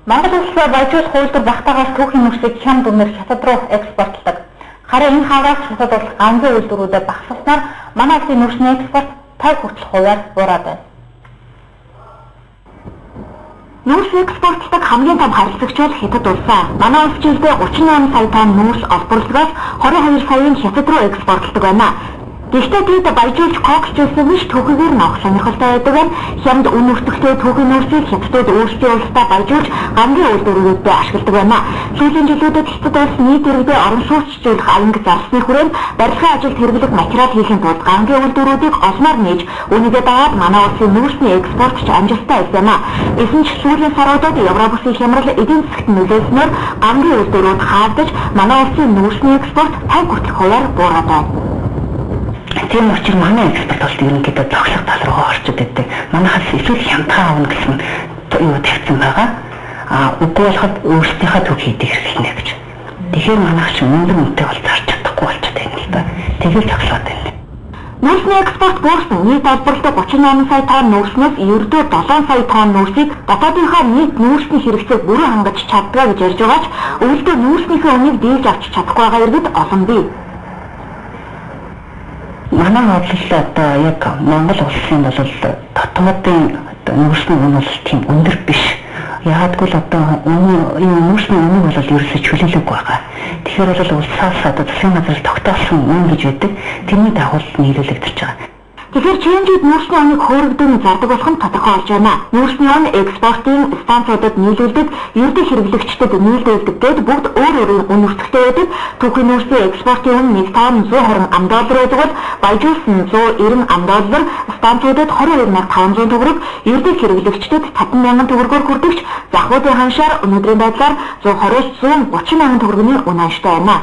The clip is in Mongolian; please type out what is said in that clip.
Монгол улс баяжуулах хуульдар багтаагаас түүхийн нөхцөлийг хямд үнээр хятад руу экспортлдог. Харин энэ хагас хятад улс ганцын үйлдвэрүүдэд багасгаснаар манай улсын нүүрсний экспорт 50 хүртэлх хувиар буураад байна. Нүүрс экспортлдог хамгийн том харилцагч бол Хятад улс. Манай улс жилдээ 38 сая тонн нүүрс олборлогоос 22 саяын Хятад руу экспортлдог байна. Гэхдээ бид баяжуулж коклжүүлсэн биш түүхийгээр нөх сонирхолтой байдаг нь хямд үн өртөгтэй түүхийн нүүрсийг хятадууд өөрсдийн улсдаа баяжуулж гангийн үйлдвэрүүдэд ашигладаг байна. Сүүлийн жилүүдэд Хятад улс нийт иргэдэд орон сууцчлуулах аянг зарлсны хүрээнд барилгын ажилд хэрэглэх материал хийхин тулд гангийн үйлдвэрүүдийг олноор нээж үүнийгээ дагаад манай улсын нүүрсний экспортч амжилттай байсан юм. Эсэн ч сүүлийн саруудад Европ улсын хямрал эдийн засагт нөлөөлснөөр гангийн үйлдвэрүүд хаагдаж манай улсын нүүрсний экспорт 50 хүртэлх хувиар буураад байна. Тийм учраас манай экспорт бол ерөнхийдөө зохилох тал руу орчод байдаг. Манайхаас эсвэл хямдхан авна гэсэн юу тавьсан байгаа. Үгүй болоход өөрсдийнхөө төв хийдэг хэрэглэнэ гэж. Тэгэхээр манайх ч өндөр үнэтэй бол зарч чадахгүй болчиход байна л да. Тэгэл зогсоод байна. Нүүрсний экспорт буурсан нийт олборлогод 38 сая тонн нүүрснээс ердөө 7 сая тонн нүүрсийг дотоодынхоо нийт нүүрсний хэрэгцээг бүрэн хангаж чаддаг гэж ярьж байгаа ч өвөлдөө нүүрснийхээ үнийг дийлж авч чадахгүй байгаа иргэд олон бий. Манай бодлол одоо яг Монгол улсын бол дотоодын нүүрсний үн бол тийм өндөр биш. Яагадгүй л одоо энэ нүүрсний үнэг бол ерөөсөй чөлөөлөг байгаа. Тэгэхээр бол улсаас одоо засгийн газар тогтоосон үн гэж байдаг. Тэрний дагуу нийлүүлэгдэж байгаа. Тэгэхээр чэнжид нүүрсний оныг хөөрөгдөн зардаг болох нь тодорхой болж байна. Нүүрсний он экспортын станцуудад нийлүүлдэг, ердөө хэрэглэгчдэд нийлүүлдэг гэд бүгд өөр өөрийн үн өртөгтэй байдаг. Түүхийн нүүрсний экспортын үн 1 тонн 120 ам доллар байдаг бол баяжуулсан 190 ам доллар, станцуудад 22,500 төгрөг, ердөө хэрэглэгчдэд 50,000 төгрөгөөр хүрдэгч захуудын ханшаар өнөөдрийн байдлаар 120-130 мянган төгрөгийн үн ханштай байна.